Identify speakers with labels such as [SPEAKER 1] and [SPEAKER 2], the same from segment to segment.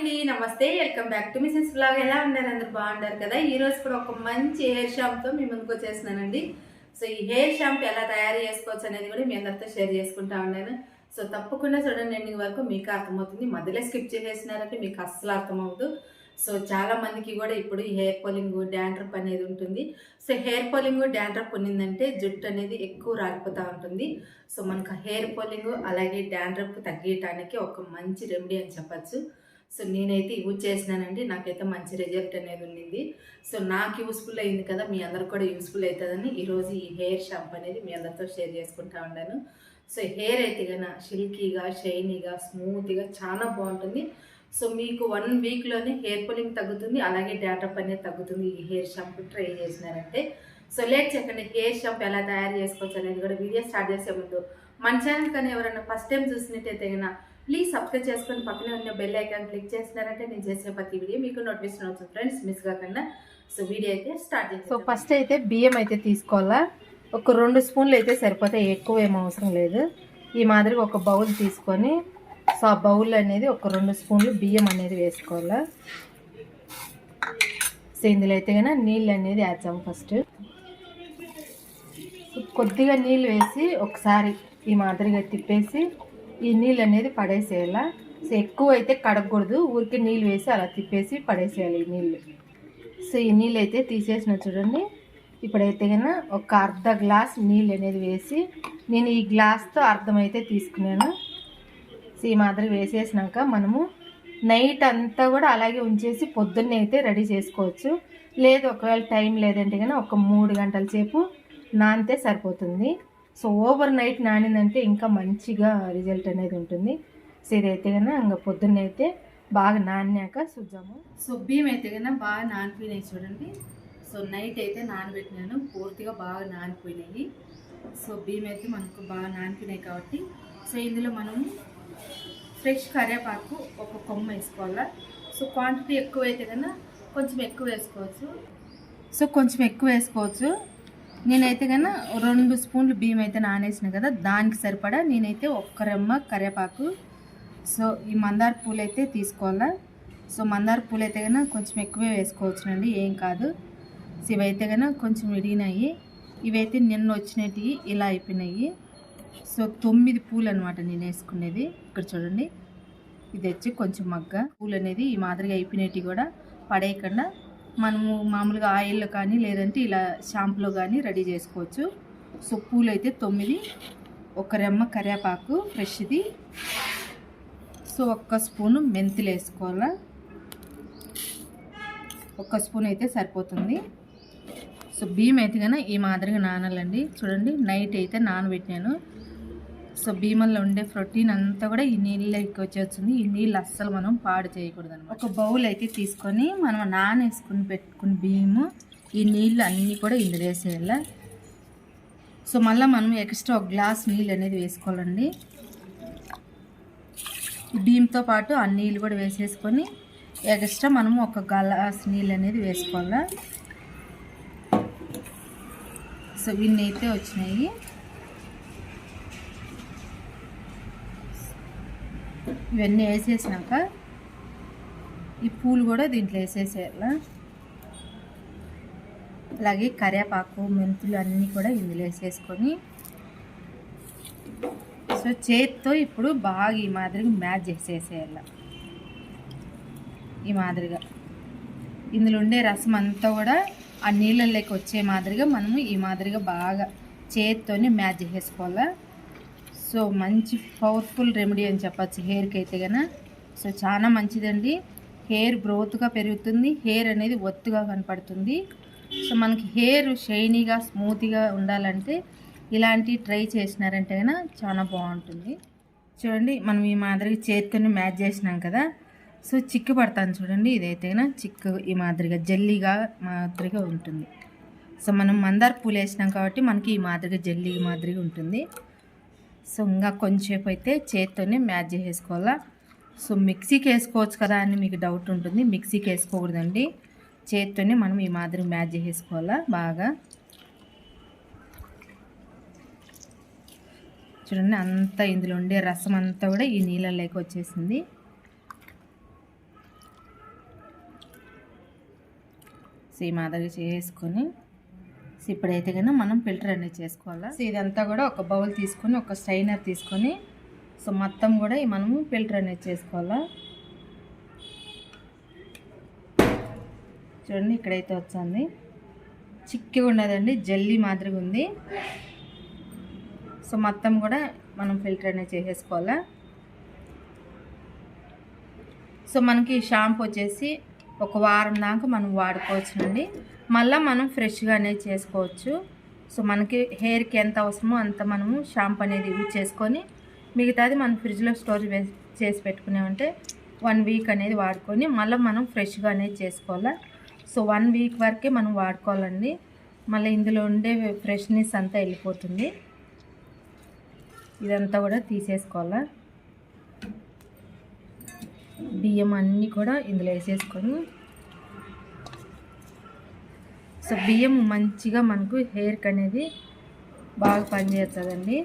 [SPEAKER 1] అండి, నమస్తే. Welcome back to Mrs vlog. ఎలా ఉన్నారు? అందరు బాగుంటారు కదా. ఈ రోజు కూడా ఒక మంచి హెయిర్ షాంపూతో మీ ముందుకు వచ్చేస్తున్నానండి. సో ఈ హెయిర్ షాంపూ ఎలా తయారు చేసుకోవచ్చు అనేది కూడా మీ అందరితో షేర్ చేసుకుంటా ఉన్నాను. సో తప్పకుండా చూడండి, ఎండింగ్ వరకు మీకు అర్థమవుతుంది. మధ్యలో స్కిప్ చేసేసినారంటే మీకు అస్సలు అర్థమవుతుంది. సో చాలా మందికి కూడా ఇప్పుడు ఈ హెయిర్ పోలింగ్, డాండ్రఫ్ అనేది ఉంటుంది. సో హెయిర్ పోలింగ్, డాండ్రఫ్ ఉన్నిందంటే జుట్టు అనేది ఎక్కువ రాలిపోతూ ఉంటుంది. సో మనకు హెయిర్ పోలింగ్ అలాగే డాండ్రఫ్ తగ్గించడానికి ఒక మంచి రెమెడీ అని చెప్పచ్చు. సో నేనైతే యూజ్ చేసినానండి, నాకైతే మంచి రిజల్ట్ అనేది ఉండింది. సో నాకు యూస్ఫుల్ అయింది కదా, మీ అందరికి కూడా యూస్ఫుల్ అవుతుందని ఈరోజు ఈ హెయిర్ షాంపూ అనేది మీ అందరితో షేర్ చేసుకుంటా ఉన్నాను. సో హెయిర్ అయితే కన్నా సిల్కీగా, షైనీగా, స్మూత్గా చాలా బాగుంటుంది. సో మీకు 1 వీక్లోనే హెయిర్ పోలింగ్ తగ్గుతుంది, అలాగే డాండ్రఫ్ అనేది తగ్గుతుంది ఈ హెయిర్ షాంపూ ట్రై చేసినారంటే. సో లేట్ చేయకండి, హెయిర్ షాంపూ ఎలా తయారు చేసుకోవచ్చు అనేది కూడా వీడియో స్టార్ట్ చేసే ముందు మన ఛానల్ కానీ ఎవరైనా ఫస్ట్ టైం చూసినట్టయితే కన్నా ప్లీజ్ సబ్స్క్రైబ్ చేసుకొని పక్కనే ఉన్న బెల్ ఐకాన్ క్లిక్ చేసినారంటే నేను చేసే ప్రతి వీడియో మీకు నోటిఫికేషన్ అవుతుంది ఫ్రెండ్స్, మిస్ కాకుండా. సో వీడియో అయితే స్టార్ట్ చేస్తాం. సో ఫస్ట్ అయితే బియ్యం అయితే తీసుకోవాలా. ఒక 2 స్పూన్లు అయితే సరిపోతాయి, ఎక్కువ ఏం అవసరం లేదు. ఈ మాదిరిగా ఒక బౌల్ తీసుకొని సో ఆ బౌల్ అనేది ఒక 2 స్పూన్లు బియ్యం అనేది వేసుకోవాలా. సో ఇందులో అయితే కన్నా నీళ్ళు అనేది వేద్దాం. ఫస్ట్ కొద్దిగా నీళ్ళు వేసి ఒకసారి ఈ మాదిరిగా తిప్పేసి ఈ నీళ్ళు అనేది పడేసేయాల. సో ఎక్కువ అయితే కడగకూడదు, ఊరికి నీళ్ళు వేసి అలా తిప్పేసి పడేసేయాలి ఈ నీళ్ళు. సో ఈ నీళ్ళు అయితే తీసేసిన చూడండి. ఇప్పుడైతే కన్నా ఒక అర్ధ గ్లాస్ నీళ్ళు అనేది వేసి, నేను ఈ గ్లాస్తో అర్థం అయితే తీసుకున్నాను. సో ఈ మాదిరి వేసేసినాక మనము నైట్ అంతా కూడా అలాగే ఉంచేసి పొద్దున్నే అయితే రెడీ చేసుకోవచ్చు. లేదు ఒకవేళ టైం లేదంటే కన్నా ఒక 3 గంటల సేపు నానితే సరిపోతుంది. సో ఓవర్ నైట్ నానిందంటే ఇంకా మంచిగా రిజల్ట్ అనేది ఉంటుంది. సో ఇదైతే కన్నా ఇంకా పొద్దున్న అయితే బాగా నానాక చూద్దాము. సో బియ్యం అయితే కన్నా బాగా నానిపోయినాయి చూడండి. సో నైట్ అయితే నానబెట్టినాను, పూర్తిగా బాగా నానిపోయినాయి. సో బియ్యం అయితే మనకు బాగా నానిపోయినాయి కాబట్టి సో ఇందులో మనము ఫ్రెష్ కరివేపాకు ఒక కొమ్మ వేసుకోవాలా. సో క్వాంటిటీ ఎక్కువ అయితే కన్నా కొంచెం ఎక్కువ వేసుకోవచ్చు. సో కొంచెం ఎక్కువ వేసుకోవచ్చు. నేనైతే కన్నా 2 స్పూన్లు బియ్యం అయితే నానేసిన కదా, దానికి సరిపడా నేనైతే 1 రెమ్మ కరివేపాకు. సో ఈ మందార పూలు అయితే తీసుకోవాలా. సో మందార పూలు అయితే కన్నా కొంచెం ఎక్కువే వేసుకోవచ్చునండి, ఏం కాదు. సో ఇవైతే కన్నా కొంచెం విడిగినాయి, ఇవైతే నిన్న వచ్చినవి ఇలా అయిపోయినాయి. సో 9 పూలు అనమాట నేను వేసుకునేది. ఇక్కడ చూడండి, ఇది వచ్చి కొంచెం మగ్గ పూలు అనేది ఈ మాదిరిగా అయిపోయినవి కూడా పడేయకుండా మనము మామూలుగా ఆయిల్లో కానీ లేదంటే ఇలా షాంపులో కానీ రెడీ చేసుకోవచ్చు. సో పూలు అయితే 9, 1 రెమ్మ కరివేపాకు ఫ్రెష్ది. సో 1 స్పూను మెంతులు వేసుకోవాలా, 1 స్పూన్ అయితే సరిపోతుంది. సో బియ్యం అయితే కానీ ఈ మాదిరిగా నానాలండి. చూడండి నైట్ అయితే నానబెట్టినాను. సో బియ్యంలో ఉండే ప్రోటీన్ అంతా కూడా ఈ నీళ్ళకి వచ్చేస్తుంది. ఈ నీళ్ళు అస్సలు మనం పాడు చేయకూడదు అనమాట. ఒక బౌల్ అయితే తీసుకొని మనం నానేసుకుని పెట్టుకుని బియ్యము ఈ నీళ్ళు అన్నీ కూడా ఇందులో వేసేయాలి. సో మళ్ళీ మనం ఎక్స్ట్రా 1 గ్లాస్ నీళ్ళు అనేది వేసుకోవాలండి. ఈ బియ్యంతో పాటు ఆ నీళ్ళు కూడా వేసేసుకొని ఎక్స్ట్రా మనము 1 గ్లాస్ నీళ్ళు అనేది వేసుకోవాలి. సో ఇన్ని అయితే వచ్చినాయి. ఇవన్నీ వేసేసినాక ఈ పూలు కూడా దీంట్లో వేసేసేయాల. అలాగే కరివేపాకు, మెంతులు అన్నీ కూడా ఇందులో వేసేసుకొని సో చేతితో ఇప్పుడు బాగా ఈ మాదిరిగా మ్యాచ్ చేసేసేయాల. ఈ మాదిరిగా ఇందులో ఉండే రసం అంతా కూడా ఆ నీళ్ళలోకి వచ్చే మాదిరిగా మనము ఈ మాదిరిగా బాగా చేతితోనే మ్యాచ్ చేసేసుకోవాలా. సో మంచి పవర్ఫుల్ రెమెడీ అని చెప్పచ్చు హెయిర్కి అయితే కన్నా. సో చాలా మంచిదండి, హెయిర్ గ్రోత్గా పెరుగుతుంది, హెయిర్ అనేది ఒత్తుగా కనపడుతుంది. సో మనకి హెయిర్ షైనీగా, స్మూత్గా ఉండాలంటే ఇలాంటి ట్రై చేసినారంటే కన్నా చాలా బాగుంటుంది. చూడండి మనం ఈ మాదిరిగా చేతితోనే మ్యాచ్ చేసినాం కదా. సో చిక్కు పడతాను చూడండి, ఇదైతే కన్నా చిక్కు ఈ మాదిరిగా జల్లీగా మాదిరిగా ఉంటుంది. సో మనం మందార పూలు వేసినాం కాబట్టి మనకి ఈ మాదిరిగా జల్లీ మాదిరిగా ఉంటుంది. సో ఇంకా కొంచెంసేపు అయితే చేతితోనే మ్యాచ్ చేసేసుకోవాలా. సో మిక్సీకి వేసుకోవచ్చు కదా అని మీకు డౌట్ ఉంటుంది, మిక్సీకి వేసుకోకూడదండి, చేతితోనే మనం ఈ మాదిరి మ్యాచ్ చేసేసుకోవాలా బాగా. చూడండి అంతా ఇందులో ఉండే రసం అంతా కూడా ఈ నీళ్ళలోకి వచ్చేసింది. సో ఈ మాదిరిగా చేసుకొని సో ఇప్పుడైతే కన్నా మనం ఫిల్టర్ అనేది చేసుకోవాలా. సో ఇదంతా కూడా ఒక బౌల్ తీసుకొని ఒక స్ట్రైనర్ తీసుకొని సో మొత్తం కూడా మనము ఫిల్టర్ అనేది చేసుకోవాలా. చూడండి ఇక్కడైతే వచ్చింది, చిక్కిగా ఉండదండి, జల్లీ మాదిరిగా ఉంది. సో మొత్తం కూడా మనం ఫిల్టర్ అనేది చేసేసుకోవాలా. సో మనకి షాంపూ వచ్చేసి ఒక వారం దాకా మనం వాడుకోవచ్చునండి. మళ్ళీ మనం ఫ్రెష్గా అనేది చేసుకోవచ్చు. సో మనకి హెయిర్కి ఎంత అవసరమో అంత మనము షాంపూ అనేది యూజ్ చేసుకొని మిగతాది మనం ఫ్రిడ్జ్లో స్టోర్ చేసి పెట్టుకున్నామంటే 1 వీక్ అనేది వాడుకొని మళ్ళీ మనం ఫ్రెష్గా అనేది చేసుకోవాలా. సో 1 వీక్ వరకే మనం వాడుకోవాలండి, మళ్ళీ ఇందులో ఉండే ఫ్రెష్నెస్ అంతా వెళ్ళిపోతుంది. ఇదంతా కూడా తీసేసుకోవాలా. బియ్యం అన్నీ కూడా ఇందులో వేసేసుకొని సో బియ్యం మంచిగా మనకు హెయిర్కి అనేది బాగా పనిచేస్తుందండి.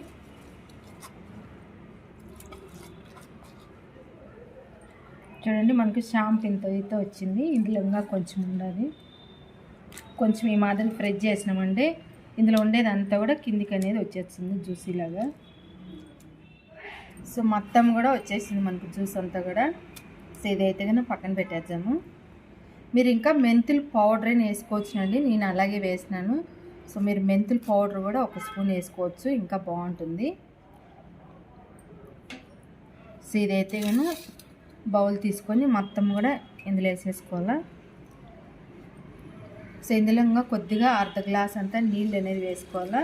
[SPEAKER 1] చూడండి మనకు షాంపూ ఇంత అయితే వచ్చింది, ఇందులో ఇంకా కొంచెం ఉండాలి. కొంచెం ఈ మాదిరి ఫ్రెష్ చేసినామంటే ఇందులో ఉండేదంతా కూడా కిందికి అనేది వచ్చేస్తుంది జ్యూసీలాగా. సో మొత్తం కూడా వచ్చేసింది మనకు జ్యూస్ అంతా కూడా. సో ఇదైతే కన్నా పక్కన పెట్టేద్దాము. మీరు ఇంకా మెంతులు పౌడర్ అని వేసుకోవచ్చునండి, నేను అలాగే వేసినాను. సో మీరు మెంతుల పౌడర్ కూడా 1 స్పూన్ వేసుకోవచ్చు, ఇంకా బాగుంటుంది. సో ఇదైతే కన్నా బౌల్ తీసుకొని మొత్తం కూడా ఇందులో వేసేసుకోవాలా. సో ఇందులో ఇంకా కొద్దిగా 1/2 గ్లాస్ అంతా నీళ్ళు అనేది వేసుకోవాలా.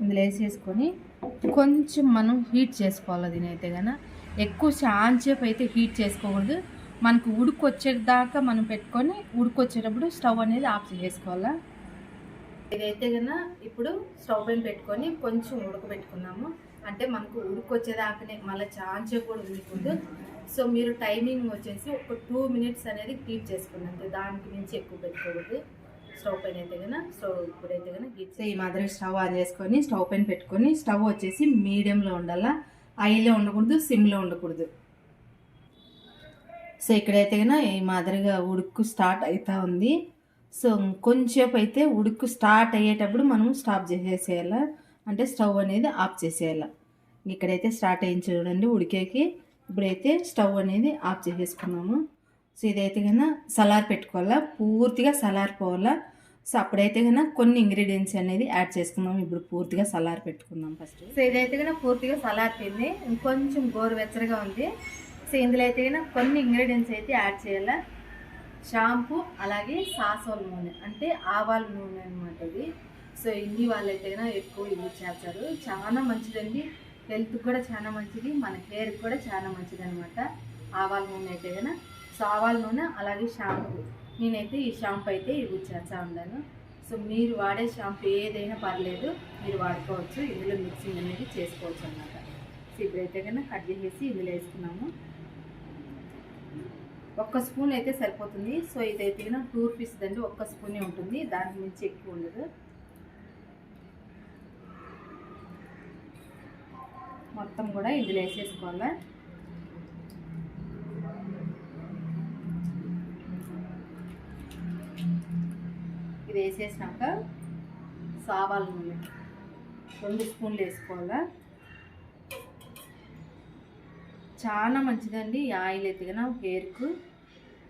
[SPEAKER 1] ఇందులో వేసేసుకొని కొంచెం మనం హీట్ చేసుకోవాలి. దీనైతే కన్నా ఎక్కువ చాలాసేపు అయితే హీట్ చేసుకోకూడదు. మనకు ఉడుకొచ్చేదాకా మనం పెట్టుకొని ఉడుకొచ్చేటప్పుడు స్టవ్ అనేది ఆఫ్ చేసుకోవాలా. ఇదైతే కన్నా ఇప్పుడు స్టవ్ పైన పెట్టుకొని కొంచెం ఉడకబెట్టుకున్నాము అంటే మనకు ఉడుకొచ్చేదాకానే, మళ్ళీ చాలాసేపు కూడా ఉడకూడదు. సో మీరు టైమింగ్ వచ్చేసి ఒక 2 మినిట్స్ అనేది హీట్ చేసుకున్నాం, దానికి మించి ఎక్కువ పెట్టుకోకూడదు. స్టవ్ పైన అయితే కన్నా ఇప్పుడైతే కన్నా హీట్ ఈ మాదిరి స్టవ్ ఆన్ చేసుకొని స్టవ్ పైన పెట్టుకొని స్టవ్ వచ్చేసి మీడియంలో ఉండాలా, హైలో ఉండకూడదు, సిమ్లో ఉండకూడదు. సో ఇక్కడైతే కన్నా ఈ మాదిరిగా ఉడుకు స్టార్ట్ అవుతూ ఉంది. సో కొంచెంసేపు అయితే ఉడుకు స్టార్ట్ అయ్యేటప్పుడు మనం స్టాప్ చేసేసేయాలా, అంటే స్టవ్ అనేది ఆఫ్ చేసేయాలా. ఇక్కడైతే స్టార్ట్ అయ్యింది చూడండి ఉడికేకి. ఇప్పుడైతే స్టవ్ అనేది ఆఫ్ చేసేసుకున్నాము. సో ఇదైతే కన్నా సలార్ పెట్టుకోవాలా, పూర్తిగా సలారిపోవాలా. సో అప్పుడైతే కన్నా కొన్ని ఇంగ్రీడియంట్స్ అనేది యాడ్ చేసుకున్నాము. ఇప్పుడు పూర్తిగా సలార్ పెట్టుకుందాం ఫస్ట్. సో ఇదైతే కన్నా పూర్తిగా సలారిపోయింది, ఇంకొంచెం గోరువెచ్చగా ఉంది. సో ఇందులో అయితే కన్నా కొన్ని ఇంగ్రీడియంట్స్ అయితే యాడ్ చేయాలా. షాంపూ, అలాగే సాసోల నూనె అంటే ఆవాల నూనె అనమాట ఇది. సో ఇన్ని వాళ్ళైతే కన్నా ఎక్కువ యూజ్ చేస్తారు, చాలా మంచిదండి, హెల్త్కి కూడా చాలా మంచిది, మన హెయిర్కి కూడా చాలా మంచిది అనమాట ఆవాల నూనె అయితే కన్నా. సో ఆవాల నూనె అలాగే షాంపూ, నేనైతే ఈ షాంపూ అయితే యూజ్ చేస్తూ ఉన్నాను. సో మీరు వాడే షాంపూ ఏదైనా పర్లేదు, మీరు వాడుకోవచ్చు, ఇందులో మిక్సింగ్ అనేది చేసుకోవచ్చు అన్నమాట. సో ఇప్పుడైతే కన్నా కట్ చేసేసి ఇందులో వేసుకున్నాము. 1 స్పూన్ అయితే సరిపోతుంది. సో ఇదైతే కన్నా 2 రూపీస్ దండి, 1 స్పూనే ఉంటుంది, దానికి మించి ఎక్కువ ఉండదు. మొత్తం కూడా ఇందులో వేసేసుకోవాలి. ఇది వేసేసినాక ఆవాల నూనె 2 స్పూన్లు వేసుకోవాలా. చాలా మంచిదండి ఈ ఆయిల్ అయితే కన్నా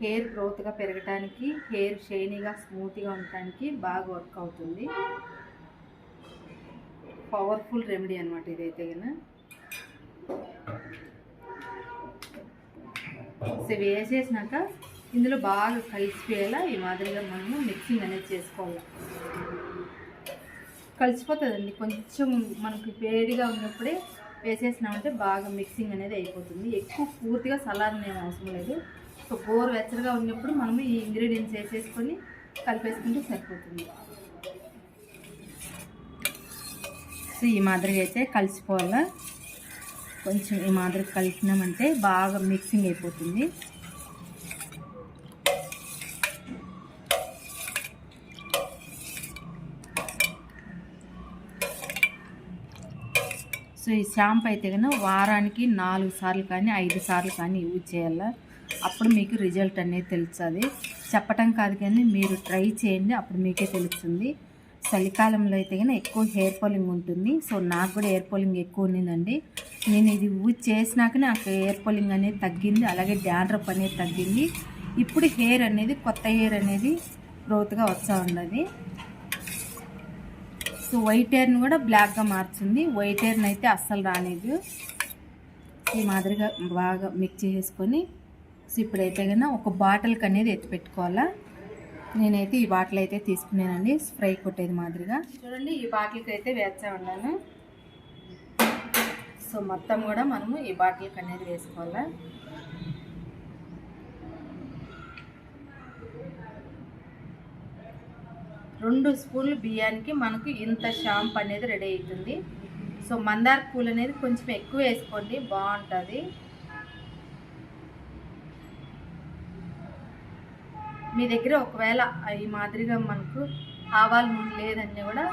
[SPEAKER 1] హెయిర్ గ్రోత్గా పెరగటానికి, హెయిర్ షైనీగా స్మూత్గా ఉండటానికి బాగా వర్క్ అవుతుంది. పవర్ఫుల్ రెమెడీ అనమాట ఇదైతే కన్నా. సో వేసేసినాక ఇందులో బాగా కలిసిపోయేలా ఈ మాదిరిగా మనము మిక్సింగ్ అనేది చేసుకోవాలి. కలిసిపోతుందండి, కొంచెం మనకి వేడిగా ఉన్నప్పుడే వేసేసినామంటే బాగా మిక్సింగ్ అనేది అయిపోతుంది. ఎక్కువ పూర్తిగా సలార్నే అవసరం లేదు. సో గోరు వెచ్చగా ఉన్నప్పుడు మనము ఈ ఇంగ్రీడియంట్స్ వేసేసుకొని కలిపేసుకుంటే సరిపోతుంది. సో ఈ మాదిరిగా అయితే కలిసిపోవాలా. కొంచెం ఈ మాదిరి కలిపినామంటే బాగా మిక్సింగ్ అయిపోతుంది. సో ఈ షాంపూ అయితే కన్నా వారానికి 4 సార్లు కానీ 5 సార్లు కానీ యూజ్ చేయాలా. అప్పుడు మీకు రిజల్ట్ అనేది తెలుస్తుంది. చెప్పటం కాదు కానీ మీరు ట్రై చేయండి, అప్పుడు మీకే తెలుస్తుంది. చలికాలంలో అయితే కానీ ఎక్కువ హెయిర్ ఫాలింగ్ ఉంటుంది. సో నాకు కూడా హెయిర్ ఫాలింగ్ ఎక్కువ ఉన్నిందండి. నేను ఇది యూజ్ చేసినాక నాకు హెయిర్ ఫాలింగ్ అనేది తగ్గింది, అలాగే డాండ్రఫ్ అనేది తగ్గింది. ఇప్పుడు హెయిర్ అనేది కొత్త హెయిర్ అనేది గ్రోత్గా వస్తూ ఉన్నది. సో వైట్ హెయిర్ని కూడా బ్లాక్గా మార్చింది. వైట్ హెయిర్ని అయితే అస్సలు రాలేదు. ఈ మాదిరిగా బాగా మిక్స్ చేసుకొని సో ఇప్పుడైతే కన్నా ఒక బాటిల్కి అనేది ఎత్తి పెట్టుకోవాలా. నేనైతే ఈ బాటిల్ అయితే తీసుకున్నానండి, స్ప్రే కొట్టేది మాదిరిగా. చూడండి, ఈ బాటిల్కి అయితే వేస్తా ఉన్నాను. సో మొత్తం కూడా మనము ఈ బాటిల్కి అనేది వేసుకోవాలా. రెండు స్పూన్లు బియ్యానికి మనకు ఇంత షాంపూ అనేది రెడీ అవుతుంది. సో మందార పూలు అనేది కొంచెం ఎక్కువ వేసుకోండి, బాగుంటుంది. మీ దగ్గర ఒకవేళ ఈ మాదిరిగా మనకు ఆవాల నూనె లేదంటే కూడా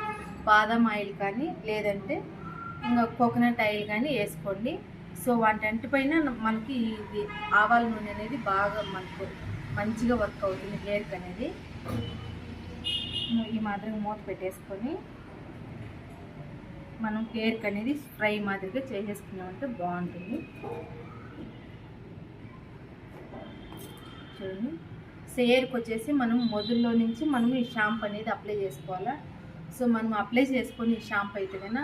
[SPEAKER 1] బాదం ఆయిల్ కానీ లేదంటే ఇంకా కోకోనట్ ఆయిల్ కానీ వేసుకోండి. సో వాటి పైన మనకి ఇది ఆవాల నూనె అనేది బాగా మనకు మంచిగా వర్క్ అవుతుంది హెయిర్కి అనేది. ఈ మాదిరిగా మూత పెట్టేసుకొని మనం హెయిర్కి అనేది స్ప్రే మాదిరిగా చేసేసుకున్నామంటే బాగుంటుంది. చూడండి, సో హెయిర్కి వచ్చేసి మనం మొదల్లో నుంచి మనం ఈ షాంపూ అనేది అప్లై చేసుకోవాలా. సో మనం అప్లై చేసుకొని ఈ షాంపూ అయితే కన్నా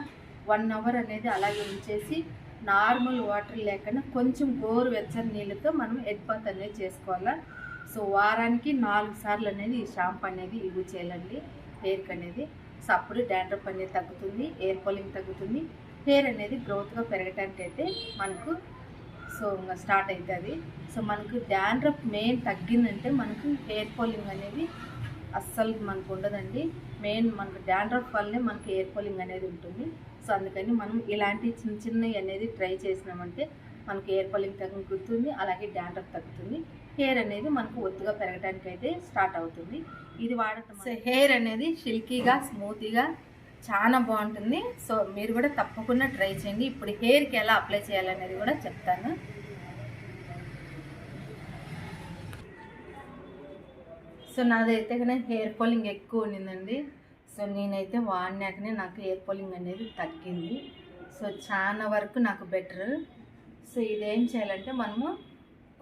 [SPEAKER 1] 1 అవర్ అనేది అలాగే ఉంచేసి నార్మల్ వాటర్ లేకుండా కొంచెం గోరువెచ్చని నీళ్ళతో మనం హెడ్ బాత్ అనేది చేసుకోవాలా. సో వారానికి 4 సార్లు అనేది ఈ షాంపూ అనేది యూజ్ చేయాలండి హెయిర్కి అనేది. సో అప్పుడు డాండ్రఫ్ అనేది తగ్గుతుంది, హెయిర్ ఫాలింగ్ తగ్గుతుంది, హెయిర్ అనేది గ్రోత్గా పెరగడానికి అయితే మనకు సో ఇంకా స్టార్ట్ అవుతుంది. సో మనకు డాండ్రఫ్ మెయిన్ తగ్గిందంటే మనకు హెయిర్ ఫాలింగ్ అనేది అస్సలు మనకు ఉండదండి. మెయిన్ మనకు డాండ్రఫ్ వల్లనే మనకు హెయిర్ ఫాలింగ్ అనేది ఉంటుంది. సో అందుకని మనం ఇలాంటి చిన్న చిన్నవి అనేది ట్రై చేసినామంటే మనకు హెయిర్ ఫాలింగ్ తగ్గుతుంది, అలాగే డాండ్రఫ్ తగ్గుతుంది, హెయిర్ అనేది మనకు ఒత్తుగా పెరగడానికి అయితే స్టార్ట్ అవుతుంది. ఇది వాడటం సో హెయిర్ అనేది సిల్కీగా స్మూత్గా చాలా బాగుంటుంది. సో మీరు కూడా తప్పకుండా ట్రై చేయండి. ఇప్పుడు హెయిర్కి ఎలా అప్లై చేయాలనేది కూడా చెప్తాను. సో నాదైతే కానీ హెయిర్ ఫాలింగ్ ఎక్కువ ఉన్నిందండి. సో నేనైతే వాడినాకనే నాకు హెయిర్ ఫాలింగ్ అనేది తగ్గింది. సో చాలా వరకు నాకు బెటర్. సో ఇదేం చేయాలంటే మనము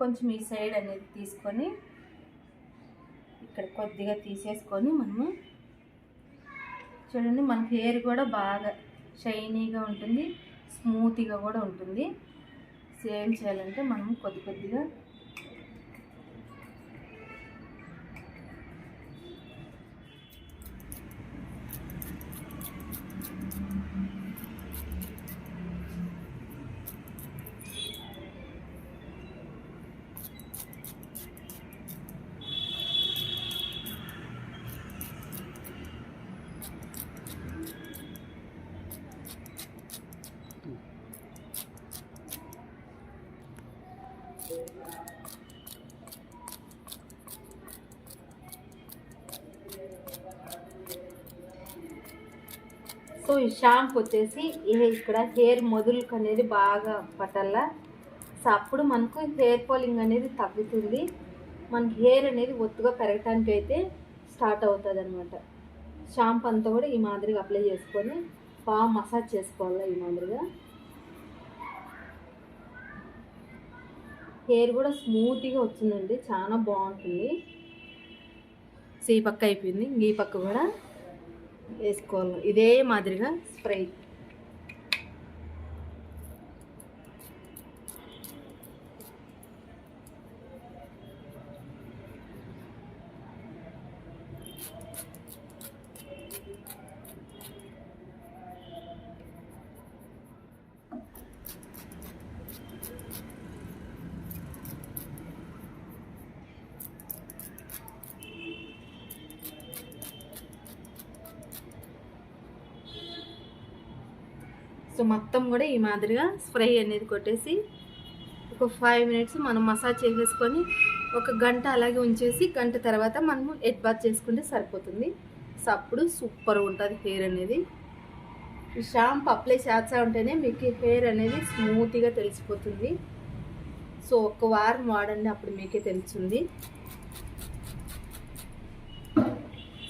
[SPEAKER 1] కొంచెం ఈ సైడ్ అనేది తీసుకొని ఇక్కడ కొద్దిగా తీసేసుకొని మనము చూడండి, మనకి హెయిర్ కూడా బాగా షైనీగా ఉంటుంది, స్మూత్గా కూడా ఉంటుంది. సో ఏం చేయాలంటే మనము కొద్దిగా సో ఈ షాంపూ వచ్చేసి ఇక్కడ హెయిర్ మొదలుకు అనేది బాగా పట్టాలా. సో అప్పుడు మనకు హెయిర్ ఫాలింగ్ అనేది తగ్గుతుంది, మనకి హెయిర్ అనేది ఒత్తుగా పెరగటానికి అయితే స్టార్ట్ అవుతుంది అనమాట. షాంపూ అంతా కూడా ఈ మాదిరిగా అప్లై చేసుకొని బాగా మసాజ్ చేసుకోవాలి. ఈ మాదిరిగా హెయిర్ కూడా స్మూత్గా వచ్చిందండి, చాలా బాగుంటుంది. సో ఈ పక్క అయిపోయింది, ఈ పక్క కూడా వేసుకోవాలి ఇదే మాదిరిగా స్ప్రే. సో మొత్తం కూడా ఈ మాదిరిగా స్ప్రే అనేది కొట్టేసి ఒక 5 మినిట్స్ మనం మసాజ్ చేసేసుకొని ఒక గంట అలాగే ఉంచేసి గంట తర్వాత మనము హెడ్ బాత్ చేసుకుంటే సరిపోతుంది. సో అప్పుడు సూపర్ ఉంటుంది హెయిర్ అనేది. ఈ షాంపూ అప్లై చేస్తూ ఉంటేనే మీకు హెయిర్ అనేది స్మూత్గా తెలిసిపోతుంది. సో ఒక వారం వాడండి, అప్పుడు మీకే తెలుస్తుంది.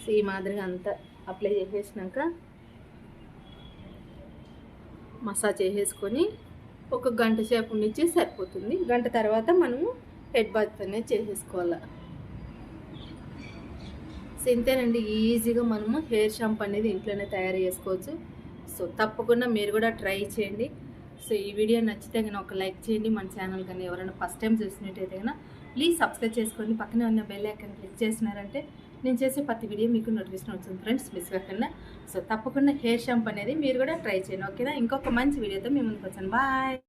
[SPEAKER 1] సో ఈ మాదిరిగా అంతా అప్లై చేసేసినాక మసాజ్ చేసేసుకొని ఒక గంట సేపు ఉండిచ్చి సరిపోతుంది. గంట తర్వాత మనము హెడ్ బాత్ అనేది చేసేసుకోవాలి. సో ఇంతేనండి, ఈజీగా మనము హెయిర్ షాంపూ అనేది ఇంట్లోనే తయారు చేసుకోవచ్చు. సో తప్పకుండా మీరు కూడా ట్రై చేయండి. సో ఈ వీడియో నచ్చితే కనుక ఒక లైక్ చేయండి. మన ఛానల్ కానీ ఎవరైనా ఫస్ట్ టైం చూసినట్టయితే కనుక ప్లీజ్ సబ్స్క్రైబ్ చేసుకోండి. పక్కనే ఉన్న బెల్ ఐకాన్ క్లిక్ చేసినారంటే నేను చేసే ప్రతి వీడియో మీకు నోటిఫికేషన్ వచ్చింది ఫ్రెండ్స్, మిస్ కాకుండా. సో తప్పకుండా హెయిర్ షాంపూ అనేది మీరు కూడా ట్రై చేయండి, ఓకేనా? ఇంకొక మంచి వీడియోతో మీ ముందుకు వచ్చాను. బాయ్.